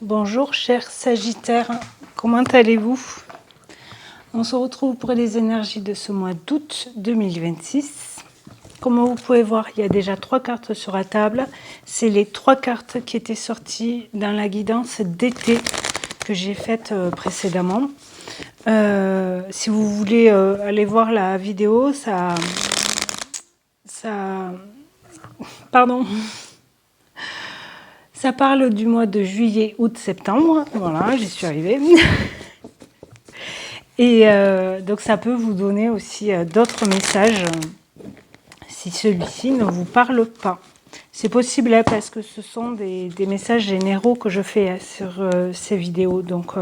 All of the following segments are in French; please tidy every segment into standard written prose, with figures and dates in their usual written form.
Bonjour chers Sagittaires, comment allez-vous? On se retrouve pour les énergies de ce mois d'août 2026. Comme vous pouvez voir, il y a déjà 3 cartes sur la table. C'est les 3 cartes qui étaient sorties dans la guidance d'été que j'ai faite précédemment. Si vous voulez aller voir la vidéo, pardon. Ça parle du mois de juillet, août, septembre. Voilà, j'y suis arrivée. Et donc ça peut vous donner aussi d'autres messages si celui-ci ne vous parle pas. C'est possible hein, parce que ce sont des messages généraux que je fais hein, sur ces vidéos. Donc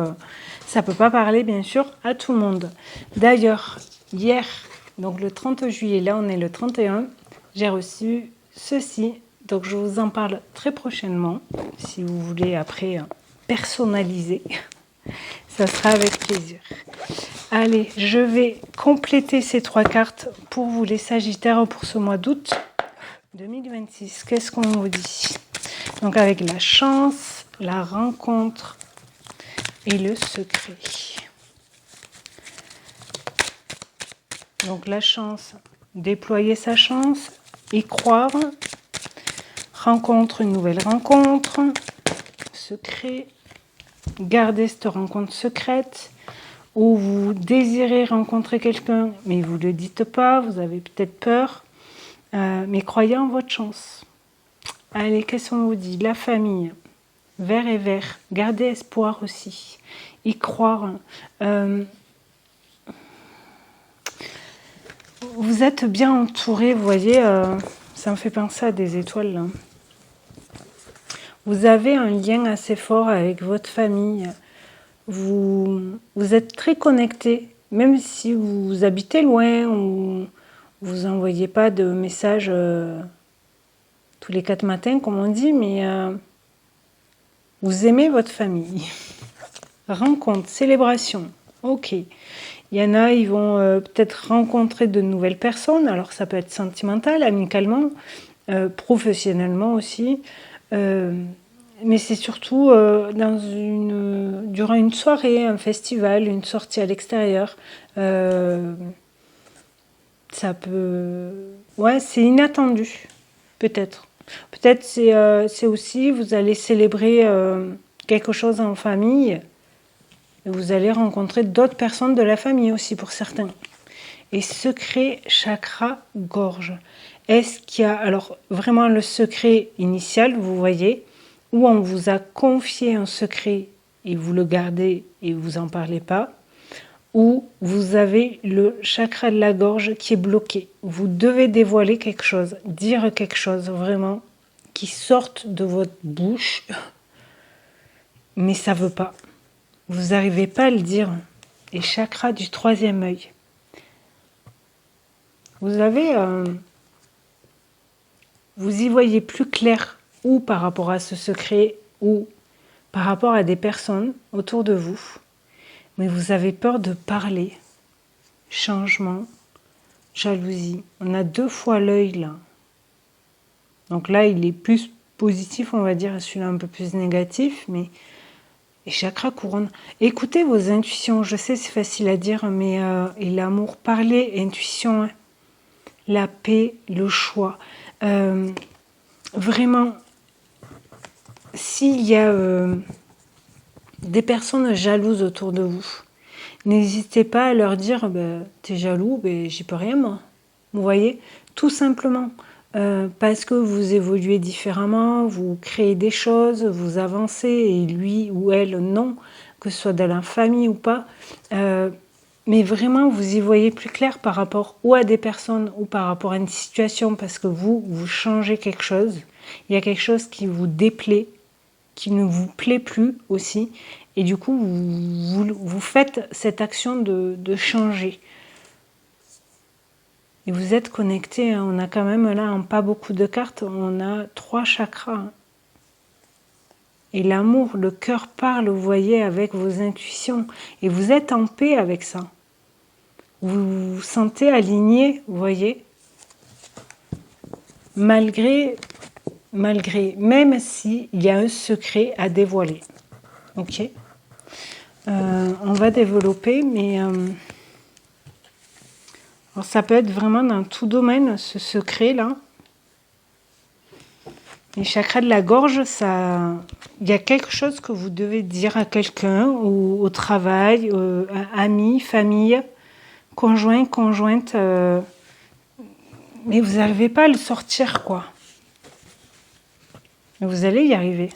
ça ne peut pas parler bien sûr à tout le monde. D'ailleurs, hier, donc le 30 juillet, là on est le 31, j'ai reçu ceci. Donc je vous en parle très prochainement. Si vous voulez après personnaliser, ça sera avec plaisir. Allez, je vais compléter ces 3 cartes pour vous les Sagittaires pour ce mois d'août 2026. Qu'est-ce qu'on vous dit? Donc avec la chance, la rencontre et le secret. Donc la chance, déployer sa chance, y croire. Rencontre, une nouvelle rencontre. Secret, garder cette rencontre secrète. Ou vous désirez rencontrer quelqu'un, mais vous ne le dites pas, vous avez peut-être peur, mais croyez en votre chance. Allez, qu'est-ce qu'on vous dit? La famille, vert et vert, gardez espoir aussi, y croire. Vous êtes bien entouré, vous voyez, ça me fait penser à des étoiles là. Vous avez un lien assez fort avec votre famille. Vous êtes très connecté, même si vous habitez loin ou vous n'envoyez pas de messages tous les 4 matins, comme on dit, mais vous aimez votre famille. Rencontre, célébration, ok. Il y en a, ils vont peut-être rencontrer de nouvelles personnes, alors ça peut être sentimental, amicalement, professionnellement aussi. Mais c'est surtout durant une soirée, un festival, une sortie à l'extérieur. Ça peut... Ouais, c'est inattendu, peut-être. Peut-être c'est aussi, vous allez célébrer quelque chose en famille. Et vous allez rencontrer d'autres personnes de la famille aussi, pour certains. Et secret, chakra, gorge. Est-ce qu'il y a... Alors, vraiment, le secret initial, vous voyez, où on vous a confié un secret et vous le gardez et vous n'en parlez pas, ou vous avez le chakra de la gorge qui est bloqué. Vous devez dévoiler quelque chose, dire quelque chose vraiment qui sorte de votre bouche, mais ça ne veut pas. Vous n'arrivez pas à le dire. Et chakra du 3e œil. Vous avez... vous y voyez plus clair ou par rapport à ce secret ou par rapport à des personnes autour de vous. Mais vous avez peur de parler. Changement, jalousie. On a 2 fois l'œil là. Donc là, il est plus positif, on va dire, celui-là un peu plus négatif, mais... Et chakra couronne. Écoutez vos intuitions. Je sais, c'est facile à dire, mais... et l'amour, parler, intuition, hein. La paix, le choix. Vraiment, s'il y a des personnes jalouses autour de vous, n'hésitez pas à leur dire t'es jaloux, j'y peux rien moi. Vous voyez, tout simplement parce que vous évoluez différemment, vous créez des choses, vous avancez et lui ou elle non, que ce soit dans la famille ou pas. Mais vraiment, vous y voyez plus clair par rapport ou à des personnes ou par rapport à une situation parce que vous changez quelque chose. Il y a quelque chose qui vous déplaît, qui ne vous plaît plus aussi. Et du coup, vous faites cette action de changer. Et vous êtes connecté. Hein. On a quand même là, pas beaucoup de cartes, on a 3 chakras. Hein. Et l'amour, le cœur parle, vous voyez, avec vos intuitions. Et vous êtes en paix avec ça. Vous vous sentez aligné, vous voyez. Malgré, même s'il y a un secret à dévoiler. Ok. On va développer, mais alors ça peut être vraiment dans tout domaine, ce secret-là. Les chakras de la gorge, ça, il y a quelque chose que vous devez dire à quelqu'un, ou au travail, amis, famille, conjoint, conjointe, mais vous n'arrivez pas à le sortir, quoi. Mais vous allez y arriver.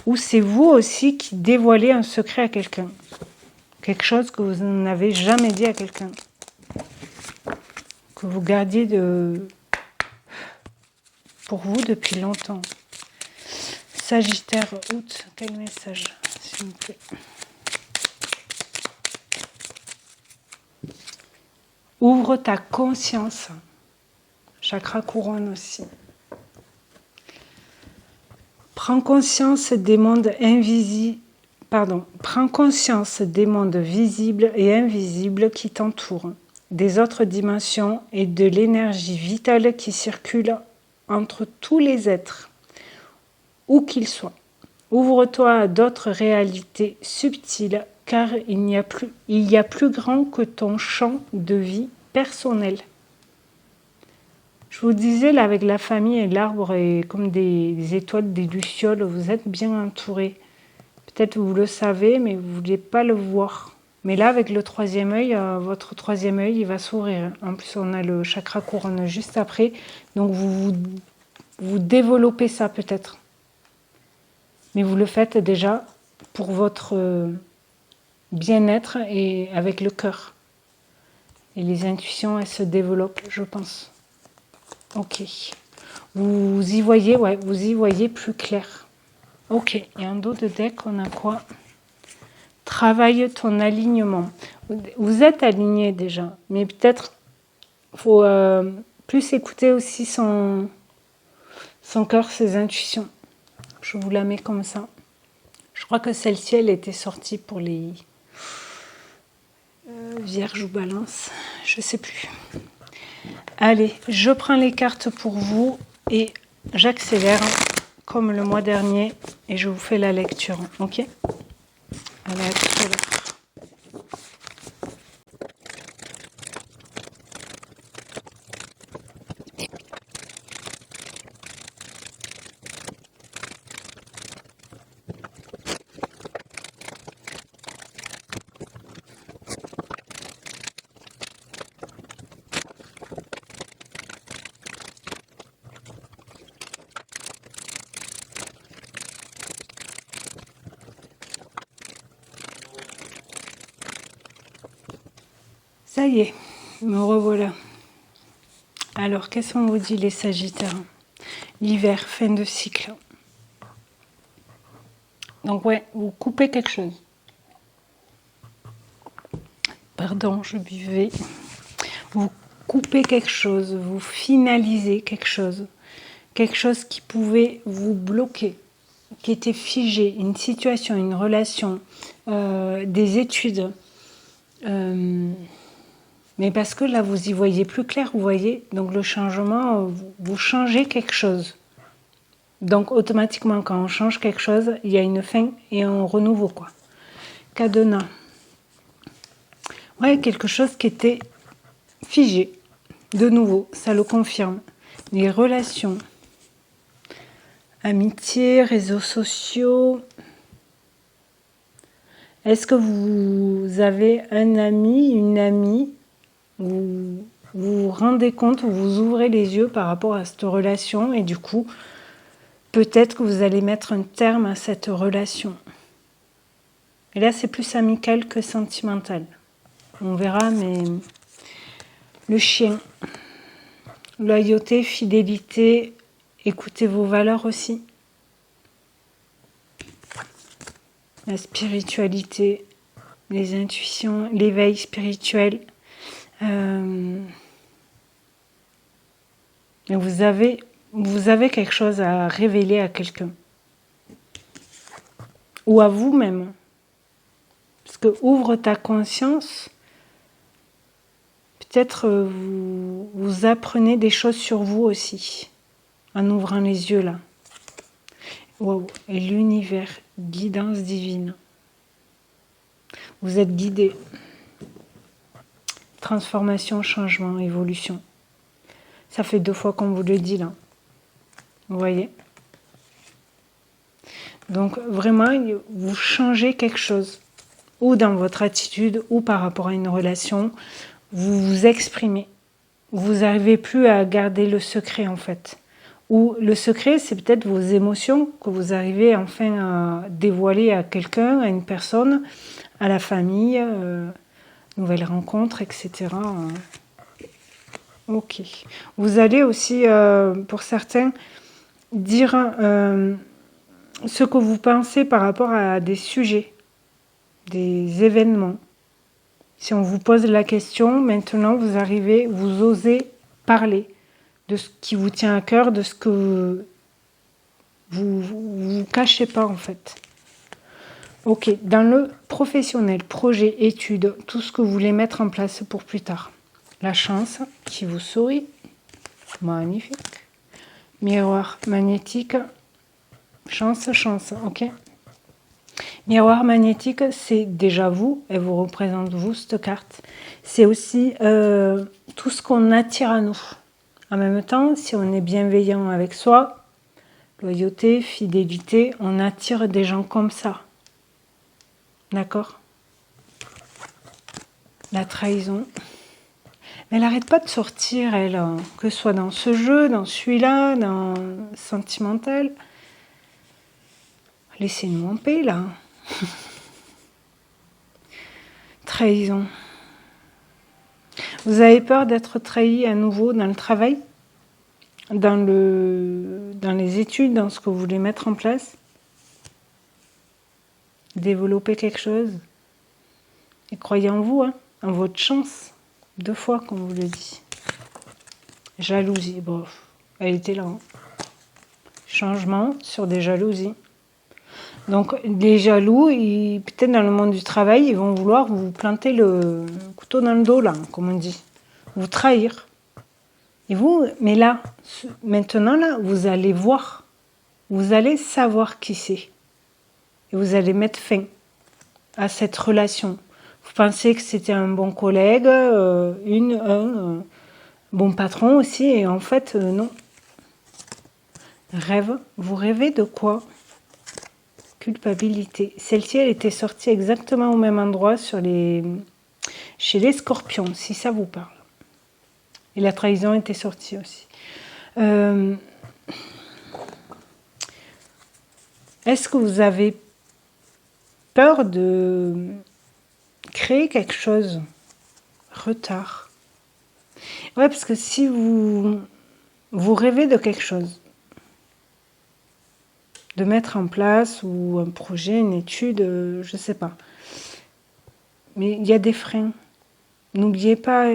Ou c'est vous aussi qui dévoilez un secret à quelqu'un. Quelque chose que vous n'avez jamais dit à quelqu'un. Que vous gardiez pour vous depuis longtemps. Sagittaire, août, quel message, s'il vous plaît? Ouvre ta conscience. Chakra couronne aussi. Prends conscience des mondes invisibles. Prends conscience des mondes visibles et invisibles qui t'entourent, des autres dimensions et de l'énergie vitale qui circule entre tous les êtres, où qu'ils soient. Ouvre-toi à d'autres réalités subtiles, car il y a plus grand que ton champ de vie personnel. Je vous disais, là, avec la famille et l'arbre, et comme des étoiles, des lucioles, vous êtes bien entourés. Peut-être vous le savez, mais vous ne voulez pas le voir. Mais là, avec le troisième œil, votre troisième œil, il va s'ouvrir. En plus, on a le chakra couronne juste après. Donc, vous développez ça peut-être. Mais vous le faites déjà pour votre bien-être et avec le cœur. Et les intuitions, elles se développent, je pense. Ok. Vous y voyez, ouais, vous y voyez plus clair. Ok. Et en dos de deck, on a quoi? Travaille ton alignement. Vous êtes aligné déjà, mais peut-être faut plus écouter aussi son cœur, ses intuitions. Je vous la mets comme ça. Je crois que celle-ci, elle était sortie pour les Vierges ou Balance. Je sais plus. Allez, je prends les cartes pour vous et j'accélère comme le mois dernier et je vous fais la lecture. Ok? Allez, à tout à l'heure. Ça y est, me revoilà. Alors, qu'est-ce qu'on vous dit les Sagittaires? L'hiver, fin de cycle. Donc ouais, vous coupez quelque chose. Pardon, je buvais. Vous coupez quelque chose, vous finalisez quelque chose qui pouvait vous bloquer, qui était figé, une situation, une relation, des études. Mais parce que là, vous y voyez plus clair, vous voyez. Donc le changement, vous changez quelque chose. Donc automatiquement, quand on change quelque chose, il y a une fin et un renouveau, quoi. Cadenas. Ouais, quelque chose qui était figé. De nouveau, ça le confirme. Les relations. Amitié, réseaux sociaux. Est-ce que vous avez un ami, une amie, où vous vous rendez compte, où vous ouvrez les yeux par rapport à cette relation et du coup, peut-être que vous allez mettre un terme à cette relation. Et là, c'est plus amical que sentimental. On verra, mais le chien, loyauté, fidélité, écoutez vos valeurs aussi. La spiritualité, les intuitions, l'éveil spirituel. Vous avez quelque chose à révéler à quelqu'un. Ou à vous-même. Parce que ouvre ta conscience, peut-être vous apprenez des choses sur vous aussi, en ouvrant les yeux là. Wow. Et l'univers, guidance divine. Vous êtes guidé. Transformation, changement, évolution. Ça fait 2 fois qu'on vous le dit là. Vous voyez? Donc vraiment, vous changez quelque chose. Ou dans votre attitude, ou par rapport à une relation. Vous vous exprimez. Vous n'arrivez plus à garder le secret en fait. Ou le secret, c'est peut-être vos émotions que vous arrivez enfin à dévoiler à quelqu'un, à une personne, à la famille, nouvelle rencontre, etc. Ok. Vous allez aussi, pour certains, dire ce que vous pensez par rapport à des sujets, des événements. Si on vous pose la question, maintenant vous arrivez, vous osez parler de ce qui vous tient à cœur, de ce que vous cachez pas en fait. Ok, dans le professionnel, projet, études, tout ce que vous voulez mettre en place pour plus tard. La chance qui vous sourit, magnifique. Miroir magnétique, chance, chance, ok. Miroir magnétique, c'est déjà vous, elle vous représente vous, cette carte. C'est aussi tout ce qu'on attire à nous. En même temps, si on est bienveillant avec soi, loyauté, fidélité, on attire des gens comme ça. D'accord? La trahison. Mais elle n'arrête pas de sortir, elle, que ce soit dans ce jeu, dans celui-là, dans Sentimental. Laissez-nous en paix, là. Trahison. Vous avez peur d'être trahi à nouveau dans le travail, dans les études, dans ce que vous voulez mettre en place? Développer quelque chose? Et croyez en vous, hein, en votre chance. 2 fois qu'on vous le dit. Jalousie, bon, elle était là. Hein. Changement sur des jalousies. Donc les jaloux, peut-être dans le monde du travail, ils vont vouloir vous planter le couteau dans le dos, là, comme on dit. Vous trahir. Et vous, mais là, maintenant, là, vous allez voir. Vous allez savoir qui c'est. Et vous allez mettre fin à cette relation. Vous pensez que c'était un bon collègue, un bon patron aussi, et en fait, non. Rêve. Vous rêvez de quoi? Culpabilité. Celle-ci, elle était sortie exactement au même endroit chez les scorpions, si ça vous parle. Et la trahison était sortie aussi. Est-ce que vous avez peur de créer quelque chose? Retard. Ouais, parce que si vous rêvez de quelque chose, de mettre en place, ou un projet, une étude, je ne sais pas. Mais il y a des freins. N'oubliez pas,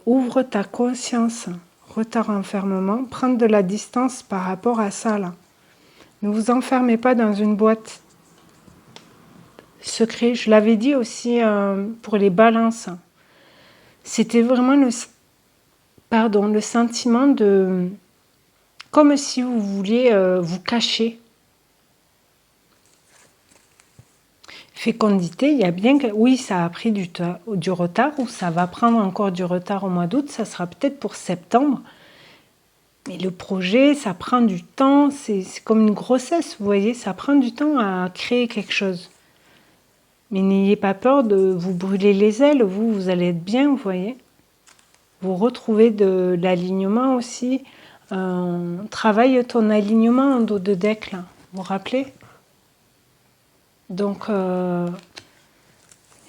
ouvre ta conscience. Retard, enfermement, prendre de la distance par rapport à ça, là. Ne vous enfermez pas dans une boîte. Secret, je l'avais dit aussi pour les balances. C'était vraiment le sentiment de... Comme si vous vouliez vous cacher. Fécondité, il y a bien que... Oui, ça a pris du retard, ou ça va prendre encore du retard au mois d'août, ça sera peut-être pour septembre. Mais le projet, ça prend du temps, c'est comme une grossesse, vous voyez, ça prend du temps à créer quelque chose. Mais n'ayez pas peur de vous brûler les ailes, vous allez être bien, vous voyez. Vous retrouvez de l'alignement aussi. Travaille ton alignement en dos de deck, là, vous vous rappelez? Donc,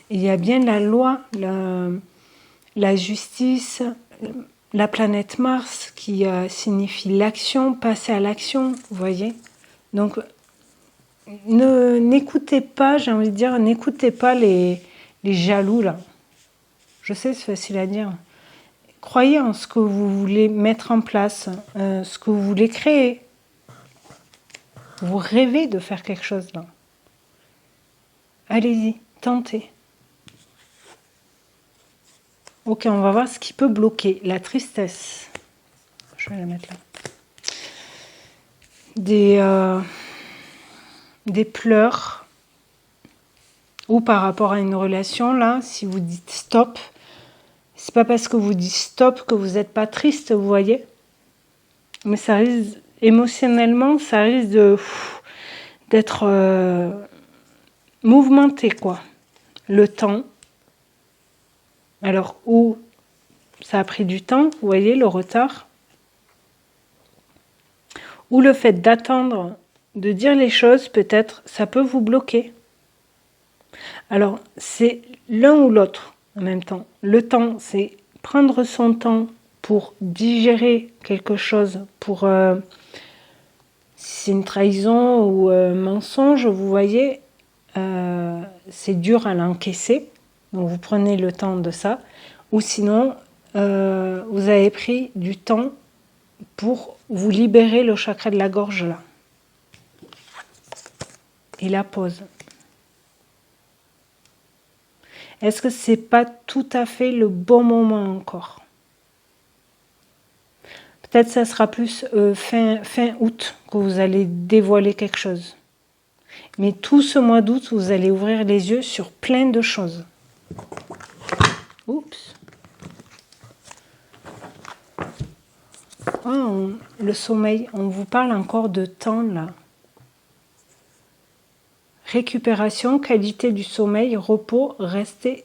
il y a bien la loi, la justice, la planète Mars qui signifie l'action, passer à l'action, vous voyez. Donc, n'écoutez pas, j'ai envie de dire, n'écoutez pas les jaloux, là. Je sais, c'est facile à dire. Croyez en ce que vous voulez mettre en place, ce que vous voulez créer. Vous rêvez de faire quelque chose, là. Allez-y, tentez. Ok, on va voir ce qui peut bloquer. La tristesse. Je vais la mettre là. des pleurs, ou par rapport à une relation, là, si vous dites stop, c'est pas parce que vous dites stop que vous n'êtes pas triste, vous voyez. Mais ça risque, émotionnellement, ça risque d'être mouvementé, quoi. Le temps. Alors, où ça a pris du temps, vous voyez, le retard. Ou le fait d'attendre, de dire les choses, peut-être, ça peut vous bloquer. Alors, c'est l'un ou l'autre en même temps. Le temps, c'est prendre son temps pour digérer quelque chose, pour si c'est une trahison ou mensonge, vous voyez, c'est dur à l'encaisser. Donc vous prenez le temps de ça. Ou sinon, vous avez pris du temps pour vous libérer le chakra de la gorge là. Et la pause. Est-ce que c'est pas tout à fait le bon moment encore? Peut-être ça sera plus fin août que vous allez dévoiler quelque chose. Mais tout ce mois d'août, vous allez ouvrir les yeux sur plein de choses. Oups. Oh, le sommeil, on vous parle encore de temps là. Récupération, qualité du sommeil, repos, respect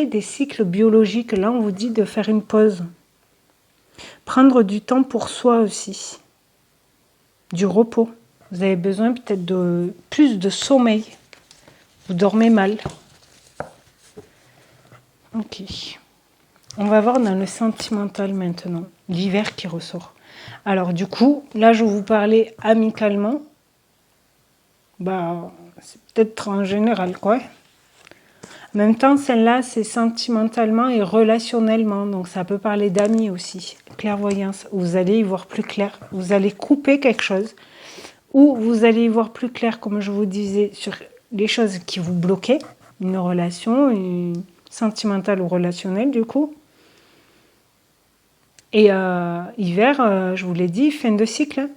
des cycles biologiques. Là, on vous dit de faire une pause. Prendre du temps pour soi aussi. Du repos. Vous avez besoin peut-être de plus de sommeil. Vous dormez mal. Ok. On va voir dans le sentimental maintenant. L'hiver qui ressort. Alors du coup, là je vous parlais amicalement. Bah, c'est peut-être en général quoi. En même temps, celle-là, c'est sentimentalement et relationnellement. Donc ça peut parler d'amis aussi. Clairvoyance. Vous allez y voir plus clair. Vous allez couper quelque chose. Ou vous allez y voir plus clair, comme je vous disais, sur les choses qui vous bloquaient. Une relation, sentimentale ou relationnelle du coup. Et hiver, je vous l'ai dit, fin de cycle.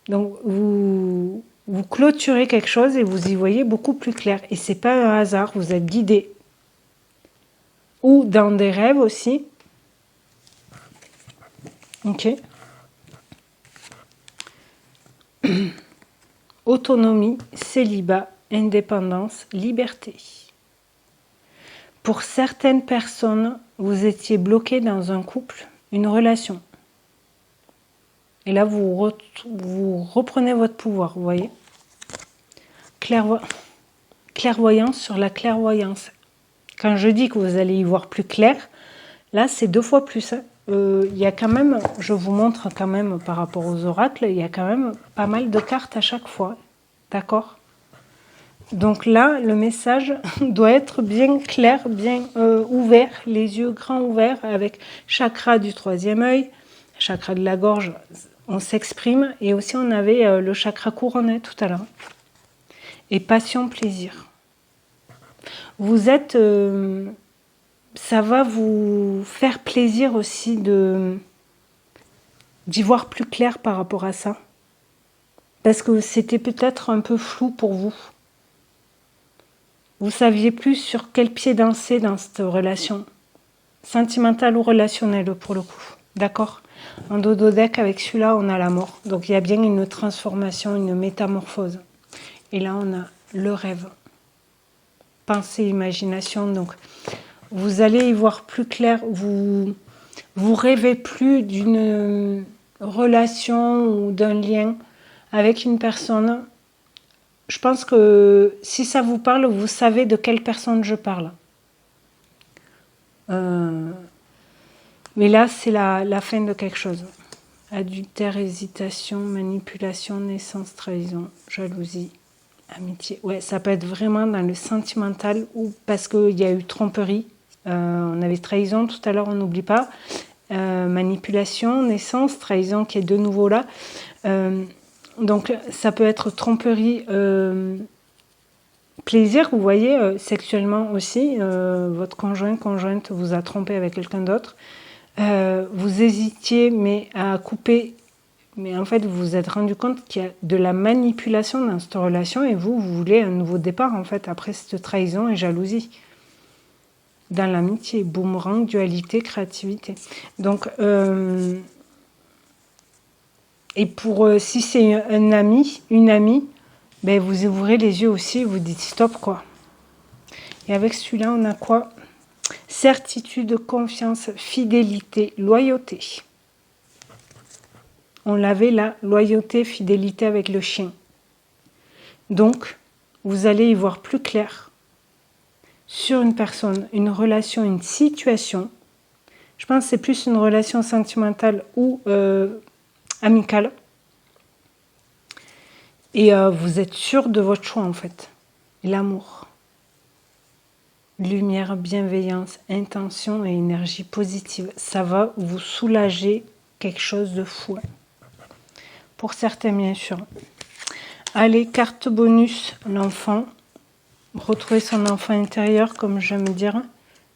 Donc vous clôturez quelque chose et vous y voyez beaucoup plus clair. Et c'est pas un hasard, vous êtes guidé. Ou dans des rêves aussi. Ok. Autonomie, célibat, indépendance, liberté. Pour certaines personnes, vous étiez bloqué dans un couple, une relation. Et là, vous reprenez votre pouvoir, vous voyez. Clairvoyance sur la clairvoyance. Quand je dis que vous allez y voir plus clair, là, c'est 2 fois plus. Il y a quand même, je vous montre quand même par rapport aux oracles, il y a quand même pas mal de cartes à chaque fois. D'accord ? Donc là, le message doit être bien clair, bien ouvert, les yeux grands ouverts, avec chakra du 3e œil, chakra de la gorge, on s'exprime. Et aussi, on avait le chakra couronné tout à l'heure. Et passion, plaisir. Vous êtes... ça va vous faire plaisir aussi d'y voir plus clair par rapport à ça. Parce que c'était peut-être un peu flou pour vous. Vous saviez plus sur quel pied danser dans cette relation. Sentimentale ou relationnelle pour le coup. D'accord ? En dodo-deck, avec celui-là, on a la mort. Donc il y a bien une transformation, une métamorphose. Et là, on a le rêve. Pensée, imagination. Donc vous allez y voir plus clair. Vous rêvez plus d'une relation ou d'un lien avec une personne. Je pense que si ça vous parle, vous savez de quelle personne je parle. Mais là, c'est la fin de quelque chose. Adultère, hésitation, manipulation, naissance, trahison, jalousie, amitié. Ouais, ça peut être vraiment dans le sentimental ou parce qu'il y a eu tromperie. On avait trahison tout à l'heure, on n'oublie pas. Manipulation, naissance, trahison qui est de nouveau là. Donc ça peut être tromperie, plaisir, vous voyez, sexuellement aussi. Votre conjointe vous a trompé avec quelqu'un d'autre. Vous hésitiez mais à couper Mais en fait, vous vous êtes rendu compte qu'il y a de la manipulation dans cette relation et vous voulez un nouveau départ, en fait, après cette trahison et jalousie. Dans l'amitié, boomerang, dualité, créativité. Donc, et pour si c'est un ami, une amie, ben vous ouvrez les yeux aussi et vous dites stop, quoi. Et avec celui-là, on a quoi? Certitude, confiance, fidélité, loyauté. On l'avait là, loyauté, fidélité avec le chien. Donc, vous allez y voir plus clair sur une personne, une relation, une situation. Je pense que c'est plus une relation sentimentale ou amicale. Et vous êtes sûr de votre choix, en fait. L'amour. Lumière, bienveillance, intention et énergie positive. Ça va vous soulager quelque chose de fou. Pour certains, bien sûr. Allez, carte bonus, l'enfant. Retrouver son enfant intérieur, comme j'aime dire.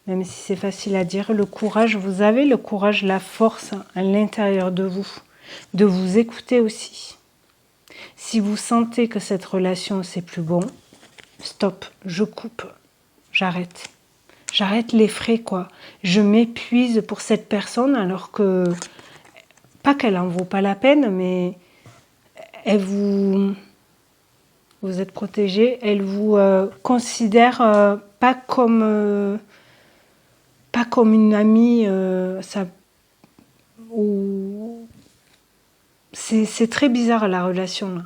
Même si c'est facile à dire. Le courage, vous avez le courage, la force à l'intérieur de vous. De vous écouter aussi. Si vous sentez que cette relation, c'est plus bon, stop, je coupe. J'arrête. J'arrête les frais, quoi. Je m'épuise pour cette personne alors que... Pas qu'elle en vaut pas la peine, mais elle vous... Vous êtes protégé. Elle vous considère pas comme une amie. Ça... Ou... C'est très bizarre la relation, là.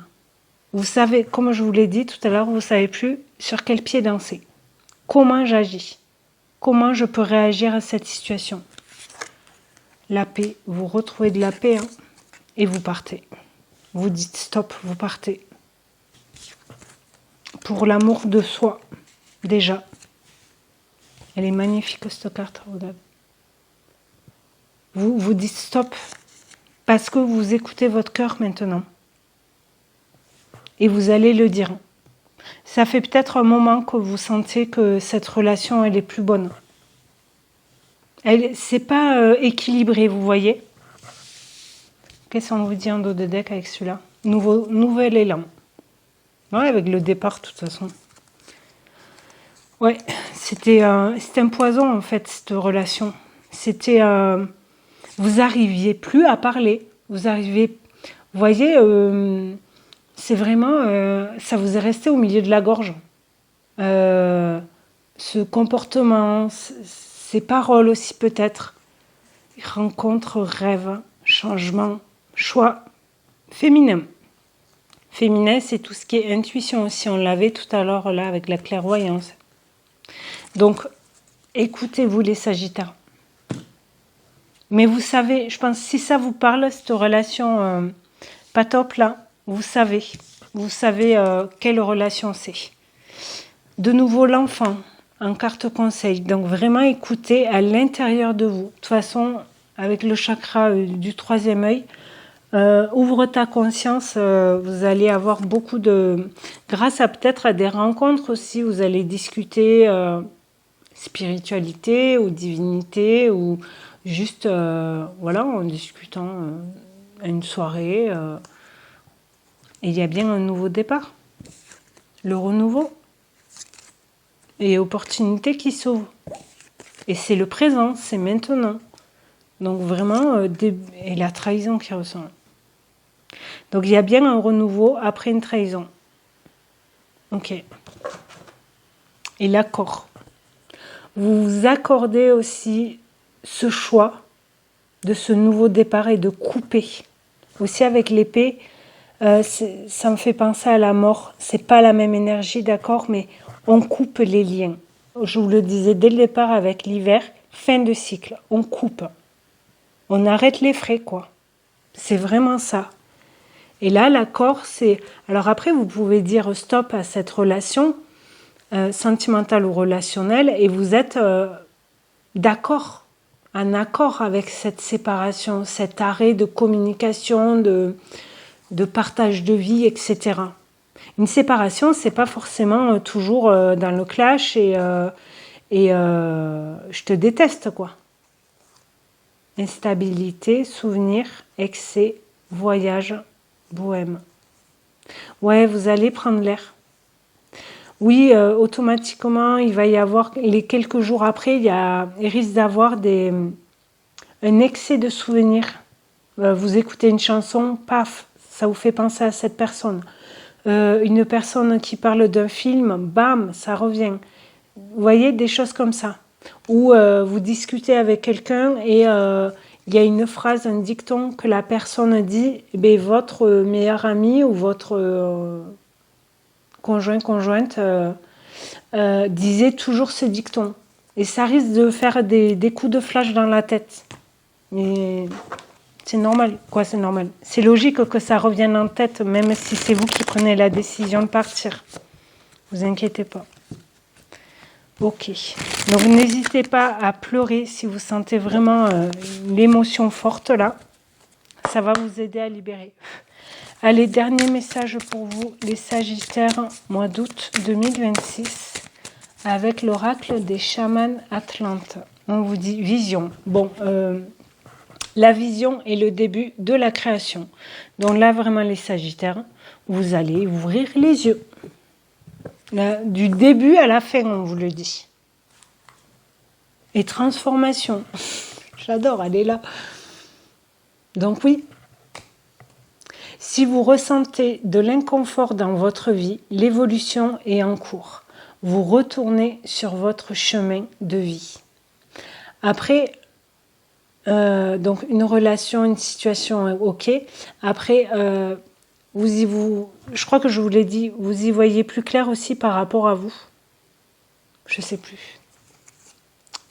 Vous savez, comme je vous l'ai dit tout à l'heure, vous ne savez plus sur quel pied danser. Comment j'agis? Comment je peux réagir à cette situation? La paix, vous retrouvez de la paix hein, et vous partez. Vous dites stop, vous partez. Pour l'amour de soi, déjà. Elle est magnifique cette carte. Vous dites stop parce que vous écoutez votre cœur maintenant. Et vous allez le dire. Ça fait peut-être un moment que vous sentez que cette relation, elle est plus bonne. C'est pas équilibré, vous voyez. Qu'est-ce qu'on vous dit en dos de deck avec celui-là? Nouvel élan. Ouais, avec le départ, de toute façon. Ouais, c'était un poison, en fait, cette relation. C'était... vous arriviez plus à parler. Vous arriviez... Vous voyez, c'est vraiment... ça vous est resté au milieu de la gorge. Ce comportement, ces paroles aussi peut-être. Rencontre, rêve, changement, choix féminin. Féminin, c'est tout ce qui est intuition aussi. On l'avait tout à l'heure là avec la clairvoyance. Donc, écoutez-vous les Sagittaires. Mais vous savez, je pense, si ça vous parle, cette relation pas top là, vous savez quelle relation c'est. De nouveau, l'enfant, en carte conseil. Donc, vraiment écoutez à l'intérieur de vous. De toute façon, avec le chakra du troisième œil, ouvre ta conscience, vous allez avoir beaucoup de... Grâce à peut-être à des rencontres aussi, vous allez discuter spiritualité ou divinité ou juste, voilà, en discutant à une soirée. Et il y a bien un nouveau départ, le renouveau et opportunité qui s'ouvre. Et c'est le présent, c'est maintenant. Donc vraiment, et la trahison qui ressent. Donc il y a bien un renouveau après une trahison. Ok. Et l'accord. Vous vous accordez aussi ce choix de ce nouveau départ et de couper. Aussi avec l'épée, ça me fait penser à la mort. C'est pas la même énergie, d'accord, mais on coupe les liens. Je vous le disais dès le départ avec l'hiver, fin de cycle, on coupe. On arrête les frais, quoi. C'est vraiment ça. Et là, l'accord, c'est... Alors après, vous pouvez dire stop à cette relation sentimentale ou relationnelle et vous êtes d'accord, en accord avec cette séparation, cet arrêt de communication, de partage de vie, etc. Une séparation, c'est pas forcément toujours dans le clash et je te déteste, quoi. Instabilité, souvenir, excès, voyage, bohème. Ouais, vous allez prendre l'air. Oui, automatiquement, il va y avoir, les quelques jours après, il risque d'avoir un excès de souvenirs. Vous écoutez une chanson, paf, ça vous fait penser à cette personne. Une personne qui parle d'un film, bam, ça revient. Vous voyez, des choses comme ça. Ou vous discutez avec quelqu'un et il y a une phrase, un dicton que la personne dit, eh bien, votre meilleur ami ou votre conjoint, conjointe disait toujours ce dicton. Et ça risque de faire des coups de flash dans la tête. Mais c'est normal. Quoi, c'est normal? C'est logique que ça revienne en tête, même si c'est vous qui prenez la décision de partir. Vous inquiétez pas. Ok. Donc n'hésitez pas à pleurer si vous sentez vraiment l'émotion forte là. Ça va vous aider à libérer. Allez, dernier message pour vous, les Sagittaires, mois d'août 2026, avec l'oracle des chamans Atlantes. On vous dit vision. Bon, la vision est le début de la création. Donc là, vraiment, les Sagittaires, vous allez ouvrir les yeux. Là, du début à la fin, on vous le dit. Et transformation. J'adore, elle est là. Donc oui, si vous ressentez de l'inconfort dans votre vie, l'évolution est en cours. Vous retournez sur votre chemin de vie. Après, donc une relation, une situation, ok. Après, je crois que je vous l'ai dit, vous y voyez plus clair aussi par rapport à vous. Je sais plus.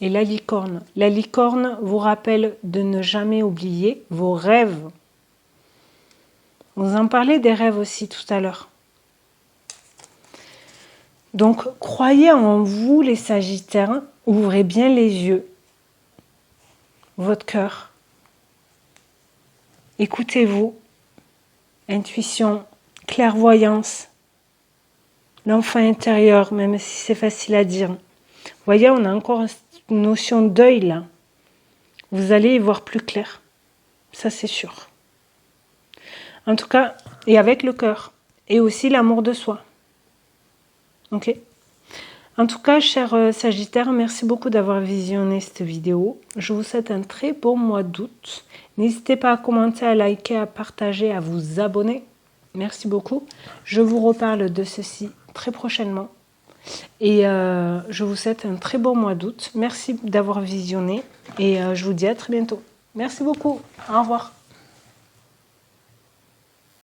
Et la licorne. La licorne vous rappelle de ne jamais oublier vos rêves. Vous en parlez des rêves aussi tout à l'heure. Donc, croyez en vous, les Sagittaires. Ouvrez bien les yeux, votre cœur. Écoutez-vous. Intuition, clairvoyance, l'enfant intérieur, même si c'est facile à dire. Vous voyez, on a encore une notion d'œil là. Vous allez y voir plus clair. Ça, c'est sûr. En tout cas, et avec le cœur. Et aussi l'amour de soi. Ok? En tout cas, chers Sagittaires, merci beaucoup d'avoir visionné cette vidéo. Je vous souhaite un très bon mois d'août. N'hésitez pas à commenter, à liker, à partager, à vous abonner. Merci beaucoup. Je vous reparle de ceci très prochainement. Et je vous souhaite un très bon mois d'août. Merci d'avoir visionné. Et je vous dis à très bientôt. Merci beaucoup. Au revoir.